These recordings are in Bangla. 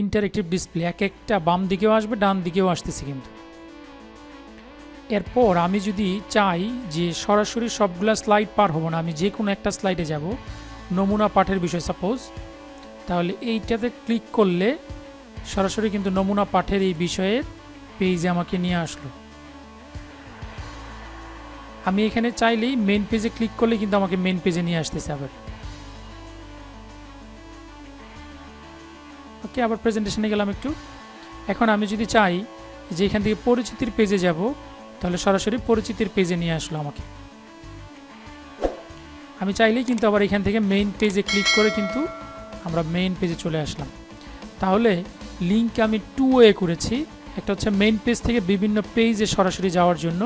ইন্টারেক্টিভ ডিসপ্লে, এক একটা বাম দিকেও আসবে ডান দিকেও আসতেছে কিন্তু। এরপর আমি যদি চাই যে সরাসরি সবগুলা স্লাইড পার হব না, আমি যে কোনো একটা স্লাইডে যাব, নমুনা পাঠের বিষয় সাপোজ, তাহলে এইটাতে ক্লিক করলে সরাসরি কিন্তু নমুনা পাঠের এই বিষয়ের পেজে আমাকে নিয়ে আসলো। আমি এখানে চাইলেই মেন পেজে ক্লিক করলে কিন্তু আমাকে মেন পেজে নিয়ে আসতেছে আবার। ওকে, আবার প্রেজেন্টেশনে গেলাম একটু। এখন আমি যদি চাই যে এখান থেকে পরিচিতির পেজে যাব, তাহলে সরাসরি পরিচিতির পেজে নিয়ে আসলো আমাকে। আমি চাইলেই কিন্তু আবার এখান থেকে মেইন পেজে ক্লিক করে কিন্তু আমরা মেইন পেজে চলে আসলাম। তাহলে লিঙ্ক আমি 2 ওয়ে করেছি, একটা হচ্ছে মেইন পেজ থেকে বিভিন্ন পেজে সরাসরি যাওয়ার জন্য,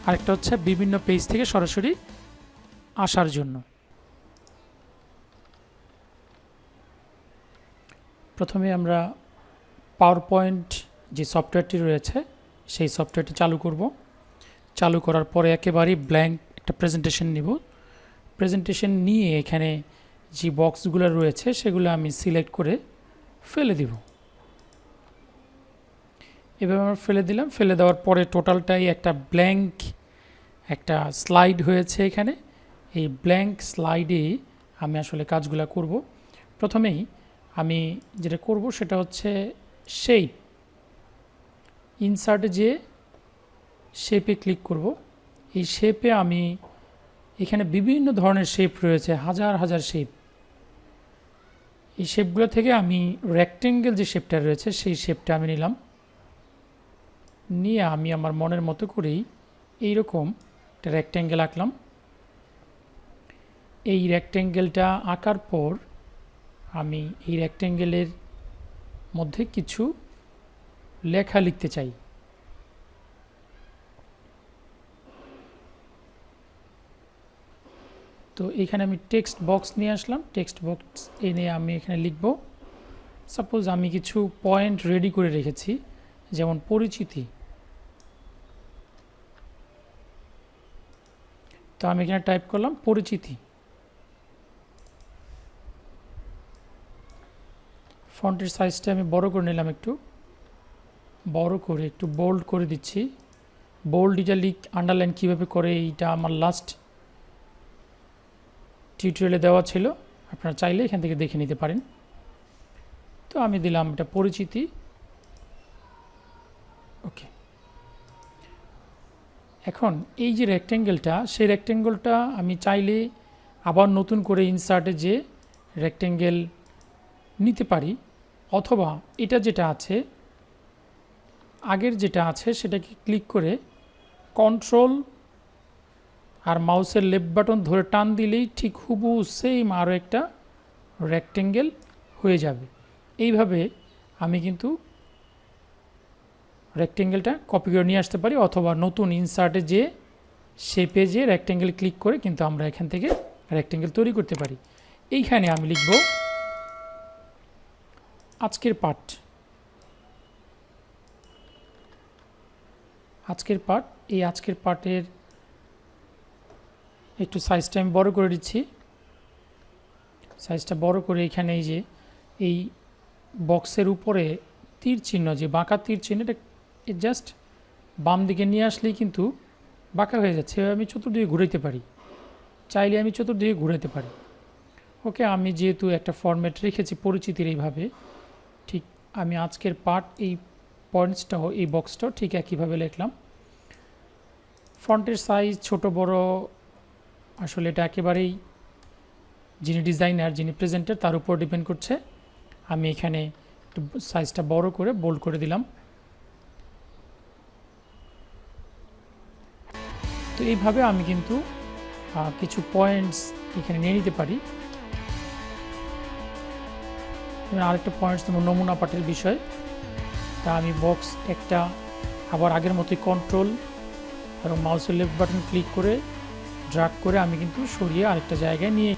আরেকটা হচ্ছে বিভিন্ন পেজ থেকে সরাসরি আসার জন্য। প্রথমে আমরা পাওয়ার পয়েন্ট যে সফটওয়্যারটি রয়েছে সেই সফটওয়্যারটি চালু করব। চালু করার পরে একেবারেই ব্ল্যাঙ্ক একটা প্রেজেন্টেশন নিব। প্রেজেন্টেশন নিয়ে এখানে যে বক্সগুলো রয়েছে সেগুলো আমি সিলেক্ট করে ফেলে দিব। এভাবে আমরা ফেলে দিলাম। ফেলে দেওয়ার পরে টোটালটাই একটা ব্ল্যাঙ্ক একটা স্লাইড হয়েছে এখানে। এই ব্ল্যাঙ্ক স্লাইডে আমি আসলে কাজগুলো করব। প্রথমেই আমি যেটা করব সেটা হচ্ছে শেপ। ইনসার্টে যে শেপে ক্লিক করব। এই শেপে আমি এখানে বিভিন্ন ধরনের শেপ রয়েছে, হাজার হাজার শেপ। এই শেপগুলো থেকে আমি রেক্টেঙ্গেল যে শেপটা রয়েছে সেই শেপটা আমি নিলাম। নিয়ে আমি আমার মনের মতো করেই এইরকম একটা রেক্টেঙ্গেল আঁকলাম। এই রেক্টেঙ্গেলটা আঁকার পর আমি এই রেক্টেঙ্গেলের মধ্যে কিছু লেখা লিখতে চাই। তো এখানে আমি টেক্সট বক্স নিয়ে আসলাম। টেক্সট বক্স এনে আমি এখানে লিখব। সাপোজ আমি কিছু পয়েন্ট রেডি করে রেখেছি, যেমন পরিচিতি। তো আমি এখানে টাইপ করলাম পরিচিতি। ফন্টের সাইজটা আমি বড় করে নিলাম, একটু বড় করে একটু বোল্ড করে দিচ্ছি। বোল্ড ইটালিক আন্ডারলাইন কীভাবে করে এইটা আমার লাস্ট টিউটোরিয়ালে দেওয়া ছিল, আপনারা চাইলে এখান থেকে দেখে নিতে পারেন। তো আমি দিলাম এটা পরিচিতি। ওকে, এখন এই যে রেক্টেঙ্গেলটা, সেই রেক্টেঙ্গেলটা আমি চাইলে আবার নতুন করে ইনসার্টে যে রেক্টেঙ্গেল নিতে পারি, অথবা এটা যেটা আছে আগের যেটা আছে সেটাকে ক্লিক করে কন্ট্রোল আর মাউসের লেফট বাটন ধরে টান দিলেই ঠিক হুবহু সেম আরও একটা রেক্টেঙ্গেল হয়ে যাবে। এইভাবে আমি কিন্তু রেক্টেঙ্গেলটা কপি করে নিয়ে আসতে পারি, অথবা নতুন ইনসার্টে যে শেপে যে রেক্টেঙ্গেল ক্লিক করে কিন্তু আমরা এখান থেকে রেক্টেঙ্গেল তৈরি করতে পারি। এইখানে আমি লিখব আজকের পাঠ। আজকের পাঠ, এই আজকের পাঠের একটু সাইজটা আমি বড় করে দিচ্ছি। সাইজটা বড় করে এখানে এই যে এই বক্সের উপরে তীর চিহ্ন, যে বাঁকা তীর চিহ্ন, এটা জাস্ট বাম দিকে নিয়ে আসলেই কিন্তু বাঁকা হয়ে যাচ্ছে। এভাবে আমি চতুর্দিকে ঘুরাইতে পারি, চাইলে আমি চতুর্দিকে ঘুরাইতে পারি। ওকে, আমি যেহেতু একটা ফরম্যাট রেখেছি পরিচিতির এইভাবে, ঠিক আমি আজকের পাঠ এই পয়েন্টসটাও এই বক্সটাও ঠিক একইভাবে লিখলাম। ফন্টের সাইজ ছোট বড় আসলে এটা একেবারেই যিনি ডিজাইনার, যিনি প্রেজেন্টার তার উপর ডিপেন্ড করছে। আমি এখানে একটু সাইজটা বড় করে বোল্ড করে দিলাম। তো এইভাবে আমি কিন্তু কিছু পয়েন্টস এখানে নিয়ে নিতে পারি। আরেকটা পয়েন্টস যেমন নমুনা পাঠের বিষয়, তা আমি বক্স একটা আবার আগের মতোই কন্ট্রোল এবং মাউসের লেফট বাটন ক্লিক করে ড্র্যাগ করে আমি কিন্তু সরিয়ে আরেকটা জায়গায় নিয়ে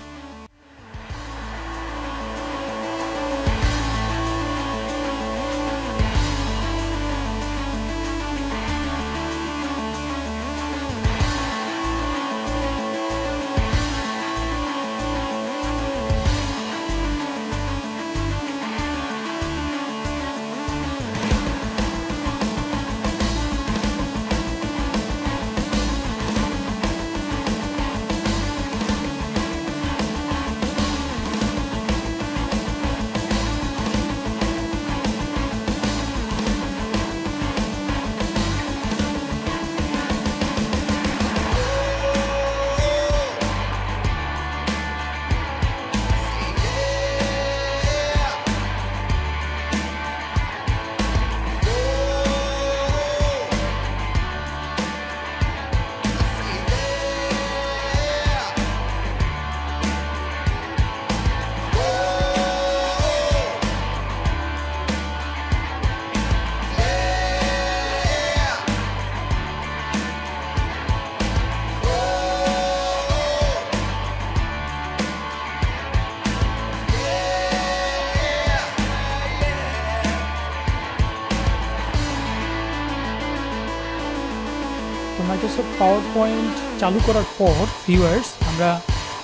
তো মাইক্রোসফট পাওয়ার পয়েন্ট চালু করার পর ভিউয়ার্স আমরা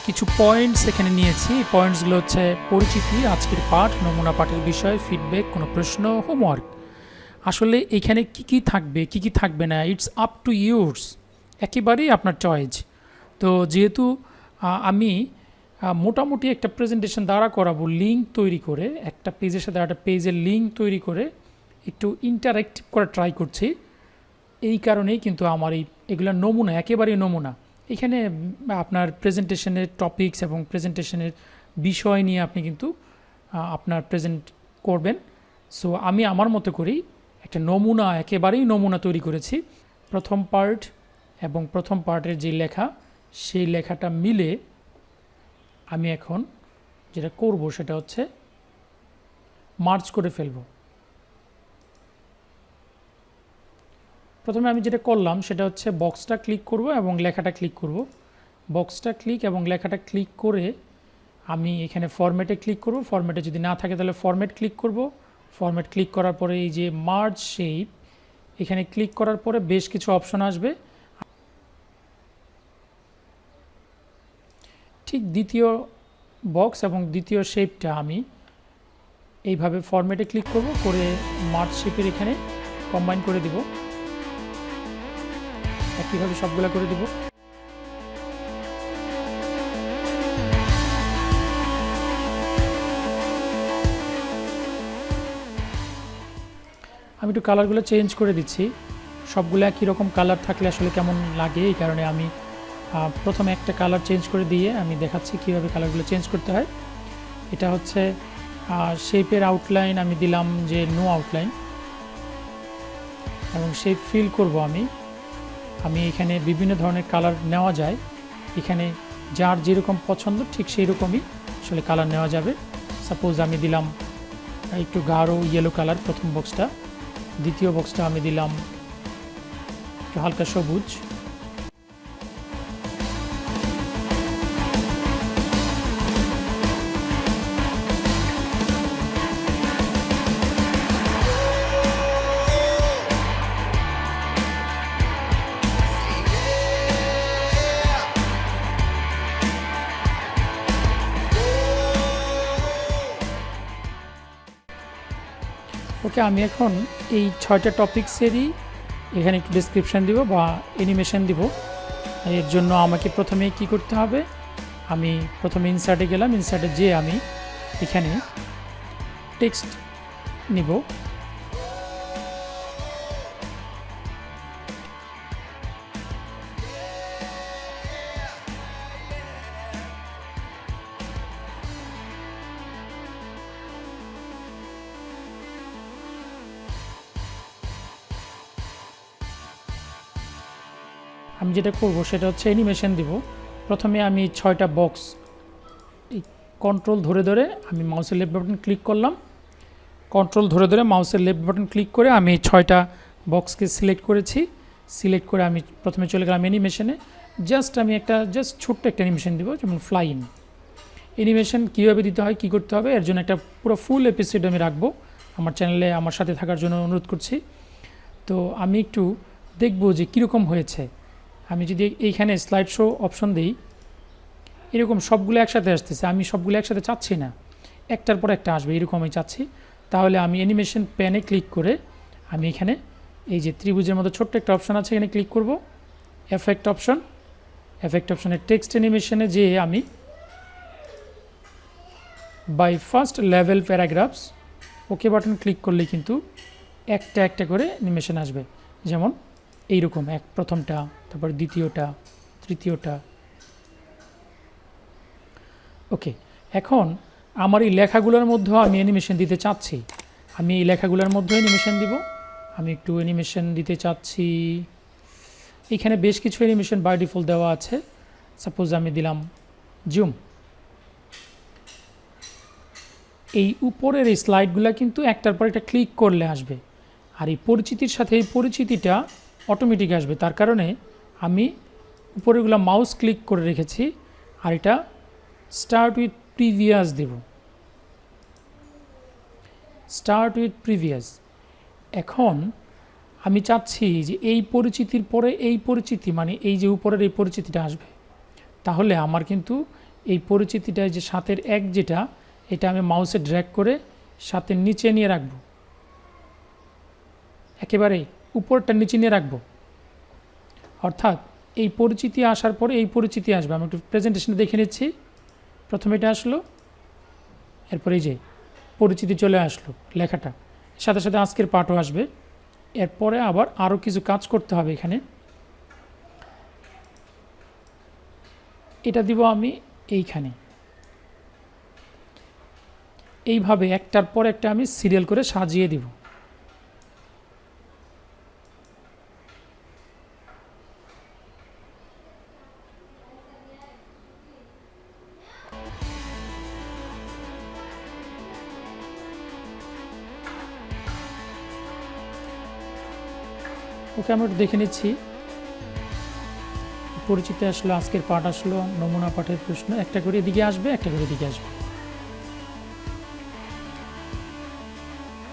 কিছু পয়েন্টস এখানে নিয়েছি। এই পয়েন্টসগুলো হচ্ছে পরিচিতি, আজকের পাঠ, নমুনা পাঠের বিষয়, ফিডব্যাক, কোনো প্রশ্ন, হোমওয়ার্ক। আসলে এখানে কি থাকবে কি থাকবে না, ইটস আপ টু ইউর্স, একেবারেই আপনার চয়েস। তো যেহেতু আমি মোটামুটি একটা প্রেজেন্টেশন দ্বারা করাবো, লিঙ্ক তৈরি করে একটা পেজের সাথে একটা পেজের লিঙ্ক তৈরি করে একটু ইন্টারেক্টিভ করে ট্রাই করছি, এই কারণেই কিন্তু আমার এগুলো নমুনা, একেবারেই নমুনা। এখানে আপনার প্রেজেন্টেশনের টপিকস এবং প্রেজেন্টেশনের বিষয় নিয়ে আপনি কিন্তু আপনার প্রেজেন্ট করবেন। সো আমি আমার মতো করেই একটা নমুনা, একেবারেই নমুনা তৈরি করেছি। প্রথম পার্ট এবং প্রথম পার্টের যে লেখা, সেই লেখাটা মিলে আমি এখন যেটা করব সেটা হচ্ছে মার্জ করে ফেলব। প্রথমে আমি যেটা করলাম সেটা হচ্ছে বক্সটা ক্লিক করব এবং লেখাটা ক্লিক করব। বক্সটা ক্লিক এবং লেখাটা ক্লিক করে আমি এখানে ফরম্যাটে ক্লিক করব। ফরম্যাটে যদি না থাকে তাহলে ফরম্যাট ক্লিক করব। ফরম্যাট ক্লিক করার পরে এই যে মার্জ শেপ, এখানে ক্লিক করার পরে বেশ কিছু অপশন আসবে। ঠিক দ্বিতীয় বক্স এবং দ্বিতীয় শেপটা আমি এইভাবে ফরম্যাটে ক্লিক করব, করে মার্জ শেপের এখানে কম্বাইন করে দিব, একইভাবে সবগুলো করে দিব। আমি একটু কালারগুলো চেঞ্জ করে দিচ্ছি, সবগুলো একই রকম কালার থাকলে আসলে কেমন লাগে, এই কারণে আমি প্রথমে একটা কালার চেঞ্জ করে দিয়ে আমি দেখাচ্ছি কীভাবে কালারগুলো চেঞ্জ করতে হয়। এটা হচ্ছে শেপের আউটলাইন, আমি দিলাম যে নো আউটলাইন, এবং শেপ ফিল করব আমি এখানে বিভিন্ন ধরনের কালার নেওয়া যায়, এখানে যার যেরকম পছন্দ ঠিক সেই রকমই আসলে কালার নেওয়া যাবে। সাপোজ আমি দিলাম একটু গাঢ় ইয়েলো কালার প্রথম বক্সটা, দ্বিতীয় বক্সটা আমি দিলাম একটু হালকা সবুজ, ওকে। আমি এখন এই 6টা টপিক্সেরই এখানে একটু ডেসক্রিপশান দিব বা অ্যানিমেশন দিব। এর জন্য আমাকে প্রথমে কি করতে হবে, আমি প্রথমে ইনসার্টে গেলাম, ইনসার্টে যেয়ে আমি এখানে টেক্সট নিব। আমি যেটা করব সেটা হচ্ছে অ্যানিমেশন দিব। প্রথমে আমি 6টা বক্স এই কন্ট্রোল ধরে ধরে আমি মাউসের লেফট বাটন ক্লিক করলাম, কন্ট্রোল ধরে ধরে মাউসের লেফট বাটন ক্লিক করে আমি 6টা বক্সকে সিলেক্ট করেছি। সিলেক্ট করে আমি প্রথমে চলে গেলাম অ্যানিমেশনে। আমি একটা ছোট্ট একটা অ্যানিমেশন দিব, যেমন ফ্লাইং অ্যানিমেশন। কীভাবে দিতে হয়, কী করতে হবে, এর জন্য একটা পুরো ফুল এপিসোড আমি রাখবো। আমার চ্যানেলে আমার সাথে থাকার জন্য অনুরোধ করছি। তো আমি একটু দেখব যে কীরকম হয়েছে। আমি যদি এইখানে স্লাইড শো অপশন দিই, এরকম সবগুলো একসাথে আসতেছে। আমি সবগুলো একসাথে চাচ্ছি না, একটার পর একটা আসবে, এরকম আমি চাচ্ছি। তাহলে আমি অ্যানিমেশন প্যানে ক্লিক করে আমি এখানে এই যে ত্রিভুজের মতো ছোট্ট একটা অপশন আছে, এখানে ক্লিক করব, এফেক্ট অপশনের টেক্সট অ্যানিমেশনে যেয়ে আমি by first level paragraphs okay button click করলে কিন্তু একটা একটা করে অ্যানিমেশন আসবে। যেমন এইরকম প্রথমটা, তারপর দ্বিতীয়টা, তৃতীয়টা। ওকে, এখন আমার এই লেখাগুলোর মধ্যেও আমি অ্যানিমেশন দিতে চাচ্ছি। আমি এই লেখাগুলোর মধ্যেও অ্যানিমেশন দিব। আমি একটু অ্যানিমেশন দিতে চাচ্ছি। এখানে বেশ কিছু অ্যানিমেশন বাই ডিফল্ট দেওয়া আছে। সাপোজ আমি দিলাম জুম। এই উপরের এই স্লাইডগুলো কিন্তু একটার পর একটা ক্লিক করলে আসবে, আর এই পরিচিতির সাথে এই পরিচিতিটা অটোমেটিক আসবে। তার কারণে আমি উপরেগুলো মাউস ক্লিক করে রেখেছি, আর এটা স্টার্ট উইথ প্রিভিয়াস দেব, স্টার্ট উইথ প্রিভিয়াস। এখন আমি চাচ্ছি যে এই পরিচিতির পরে এই পরিচিতি, মানে এই যে উপরের এই পরিচিতিটা আসবে, তাহলে আমার কিন্তু এই পরিচিতিটা যে 7-এর 1 যেটা, এটা আমি মাউসে ড্র্যাগ করে 7-এর নিচে নিয়ে রাখবো, একেবারে উপরটা নিচে নিয়ে রাখবো। অর্থাৎ এই পরিচিতি আসার পরে এই পরিচিতি আসবে। আমি একটু প্রেজেন্টেশনে দেখে নিচ্ছি। প্রথমে এটা আসলো, এরপরে এই যে পরিচিতি চলে আসলো লেখাটা, সাথে সাথে আজকের পাঠও আসবে। এরপরে আবার আরও কিছু কাজ করতে হবে এখানে। এটা দিব আমি এইখানে, এইভাবে একটার পর একটা আমি সিরিয়াল করে সাজিয়ে দিব। ওকে, আমরা একটু দেখে নিচ্ছি। পরিচিতি আসলো, আজকের পাঠ আসলো, নমুনা পাঠের প্রশ্ন একটা করে এদিকে আসবে, একটা করে এদিকে আসবে।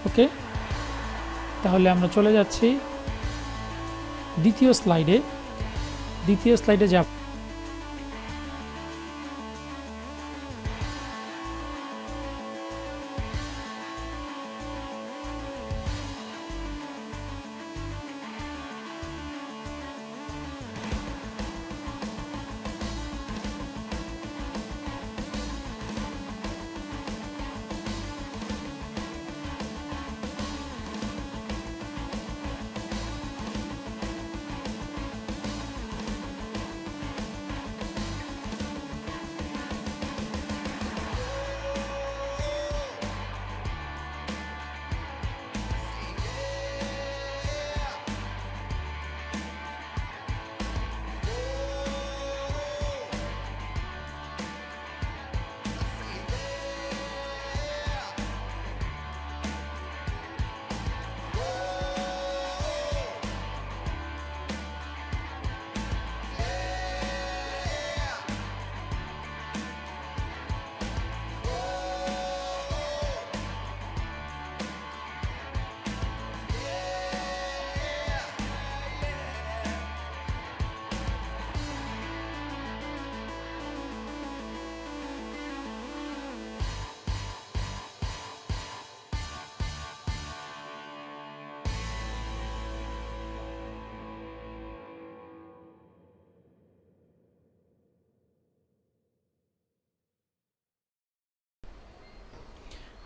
ওকে, তাহলে আমরা চলে যাচ্ছি দ্বিতীয় স্লাইডে। দ্বিতীয় স্লাইডে যাব।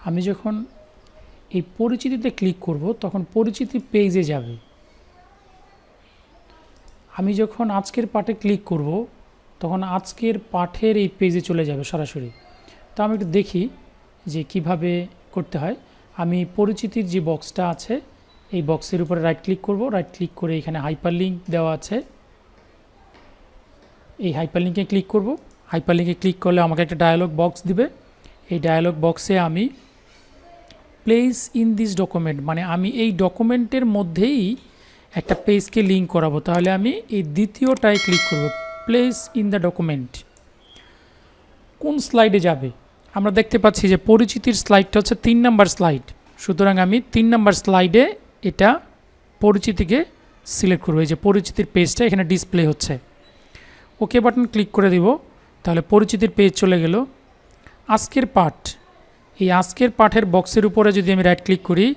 আমি যখন এই পরিচিতিতে ক্লিক করব তখন পরিচিতি পেজে যাবে। আমি যখন আজকের পাঠে ক্লিক করব তখন আজকের পাঠের এই পেজে চলে যাবে সরাসরি। তো আমি একটু দেখি যে কিভাবে করতে হয়। আমি পরিচিতির যে বক্সটা আছে এই বক্সের উপরে রাইট ক্লিক করব। রাইট ক্লিক করে এখানে হাইপারলিঙ্ক দেওয়া আছে, এই হাইপারলিঙ্কে ক্লিক করব। হাইপারলিঙ্কে ক্লিক করলে আমাকে একটা ডায়ালগ বক্স দিবে। এই ডায়ালগ বক্সে আমি প্লেস ইন দিস ডকুমেন্ট, মানে আমি এই ডকুমেন্টের মধ্যেই একটা পেজকে লিঙ্ক করাবো। তাহলে আমি এই দ্বিতীয়টায় ক্লিক করব, প্লেস ইন দ্য ডকুমেন্ট। কোন স্লাইডে যাবে? আমরা দেখতে পাচ্ছি যে পরিচিতির স্লাইডটা হচ্ছে 3 নাম্বার স্লাইড, সুতরাং আমি 3 নাম্বার স্লাইডে এটা পরিচিতিকে সিলেক্ট করবো। এই যে পরিচিতির পেজটা এখানে ডিসপ্লে হচ্ছে। ওকে বাটন ক্লিক করে দিব, তাহলে পরিচিতির পেজ চলে গেল। আজকের পাঠ, এই আজকের পাঠের বক্সের উপরে যদি আমি রাইট ক্লিক করি,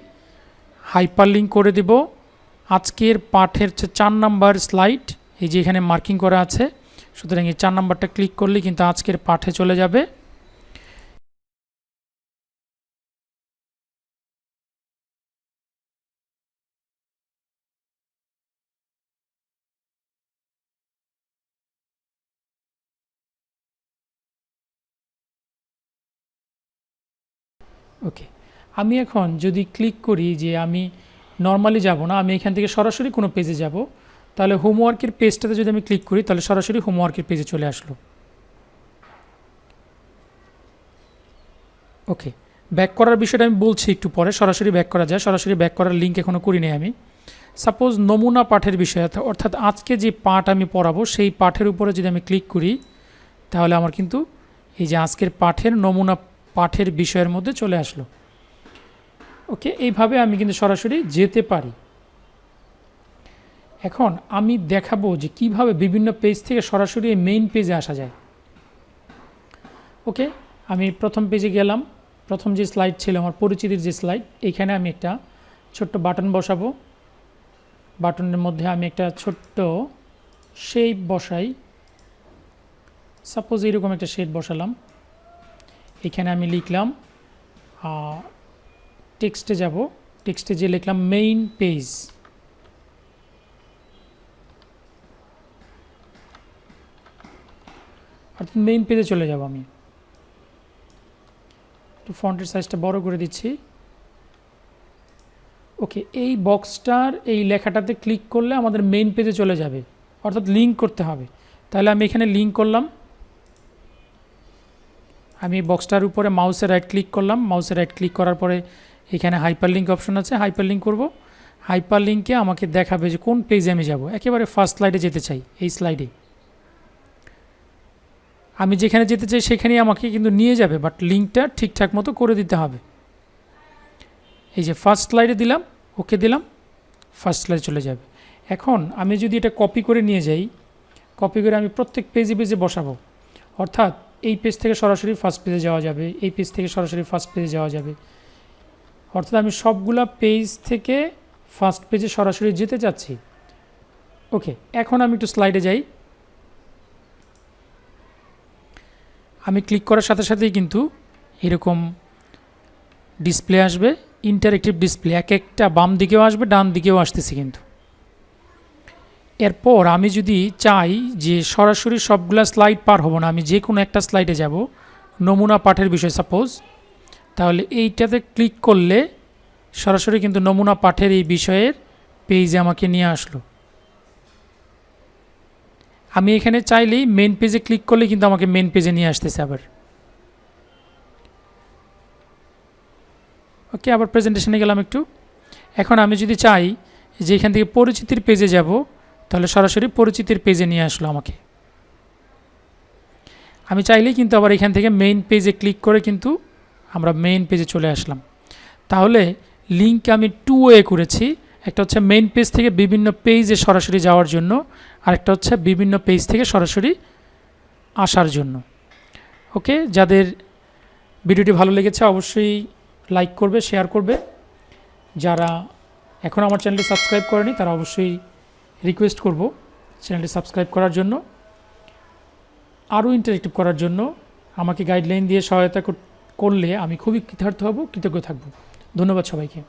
হাইপার লিঙ্ক করে দিব আজকের পাঠের 4 নাম্বার স্লাইড, এই যে এখানে মার্কিং করা আছে। সুতরাং এই 4 নাম্বারটা ক্লিক করলে কিন্তু আজকের পাঠে চলে যাবে। ওকে, আমি এখন যদি ক্লিক করি যে আমি নর্মালি যাব না, আমি এখান থেকে সরাসরি কোনো পেজে যাব, তাহলে হোমওয়ার্কের পেজটাতে যদি আমি ক্লিক করি তাহলে সরাসরি হোমওয়ার্কের পেজে চলে আসলো। ওকে, ব্যাক করার বিষয়টা আমি বলছি একটু পরে। সরাসরি ব্যাক করা যায়, সরাসরি ব্যাক করার লিঙ্ক এখনও করিনি আমি। সাপোজ নমুনা পাঠের বিষয়, অর্থাৎ আজকে যে পাঠ আমি পড়াবো সেই পাঠের উপরে যদি আমি ক্লিক করি তাহলে আমার কিন্তু এই যে আজকের পাঠের নমুনা পাঠের বিষয়ের মধ্যে চলে আসলো। ওকে, এইভাবে আমি কিন্তু সরাসরি যেতে পারি। এখন আমি দেখাবো যে কিভাবে বিভিন্ন পেজ থেকে সরাসরি মেইন পেজে আসা যায়। ওকে, আমি প্রথম পেজে গেলাম। প্রথম যে স্লাইড ছিল আমার পরিচিতির যে স্লাইড, এইখানে আমি একটা ছোট্ট বাটন বসাবো। বাটনের মধ্যে আমি একটা ছোট্ট শেপ বসাই। সাপোজ এরকম একটা শেপ বসালাম। এখানে আমি লিখলাম, টেক্সটে যাব, টেক্সটে যে লিখলাম মেইন পেজ। অর্থাৎ মেইন পেজে চলে যাব। আমি একটু ফন্টের সাইজটা বড় করে দিচ্ছি। ওকে, এই বক্সটার এই লেখাটাতে ক্লিক করলে আমাদের মেইন পেজে চলে যাবে, অর্থাৎ লিঙ্ক করতে হবে। তাহলে আমি এখানে লিঙ্ক করলাম। আমি বক্সটার উপরে মাউসে রাইট ক্লিক করলাম। মাউসে রাইট ক্লিক করার পরে এখানে হাইপার লিঙ্ক অপশন আছে, হাইপার লিঙ্ক করব। হাইপার লিঙ্কে আমাকে দেখাবে যে কোন পেজে আমি যাব। একেবারে ফার্স্ট স্লাইডে যেতে চাই, এই স্লাইডে আমি যেখানে যেতে চাই সেখানেই আমাকে কিন্তু নিয়ে যাবে, বাট লিঙ্কটা ঠিকঠাক মতো করে দিতে হবে। এই যে ফার্স্ট স্লাইডে দিলাম, ওকে দিলাম, ফার্স্ট স্লাইডে চলে যাবে। এখন আমি যদি এটা কপি করে নিয়ে যাই, কপি করে আমি প্রত্যেক পেজে পেজে বসাবো। অর্থাৎ এই পেজ থেকে সরাসরি ফার্স্ট পেজে যাওয়া যাবে, এই পেজ থেকে সরাসরি ফার্স্ট পেজে যাওয়া যাবে। অর্থাৎ আমি সবগুলা পেজ থেকে ফার্স্ট পেজে সরাসরি যেতে চাচ্ছি। ওকে, এখন আমি একটু স্লাইডে যাই। আমি ক্লিক করার সাথে সাথেই কিন্তু এরকম ডিসপ্লে আসবে, ইন্টারেক্টিভ ডিসপ্লে। এক একটা বাম দিকেও আসবে, ডান দিকেও আসতেছে কিন্তু। এরপর আমি যদি চাই যে সরাসরি সবগুলা স্লাইড পার হব না, আমি যে কোনো একটা স্লাইডে যাব, নমুনা পাঠের বিষয় সাপোজ, তাহলে এইটাতে ক্লিক করলে সরাসরি কিন্তু নমুনা পাঠের এই বিষয়ের পেজে আমাকে নিয়ে আসলো। আমি এখানে চাইলেই মেন পেজে ক্লিক করলে কিন্তু আমাকে মেন পেজে নিয়ে আসতেছে আবার। ওকে, আবার প্রেজেন্টেশনে গেলাম একটু। এখন আমি যদি চাই যে এখান থেকে পরিচিতির পেজে যাব, তাহলে সরাসরি পরিচিতির পেজে নিয়ে আসলো আমাকে। আমি চাইলেই কিন্তু আবার এখান থেকে মেইন পেজে ক্লিক করে কিন্তু আমরা মেইন পেজে চলে আসলাম। তাহলে লিঙ্ক আমি টু ওয়ে করেছি। একটা হচ্ছে মেইন পেজ থেকে বিভিন্ন পেজে সরাসরি যাওয়ার জন্য, আরেকটা হচ্ছে বিভিন্ন পেজ থেকে সরাসরি আসার জন্য। ওকে, যাদের ভিডিওটি ভালো লেগেছে অবশ্যই লাইক করবে, শেয়ার করবে। যারা এখন আমার চ্যানেলটি সাবস্ক্রাইব করেনি তারা অবশ্যই রিকোয়েস্ট করব চ্যানেলটি সাবস্ক্রাইব করার জন্য। আরও ইন্টারেক্টিভ করার জন্য আমাকে গাইডলাইন দিয়ে সহায়তা করলে আমি খুবই কৃতার্থ হব, কৃতজ্ঞ থাকব। ধন্যবাদ সবাইকে।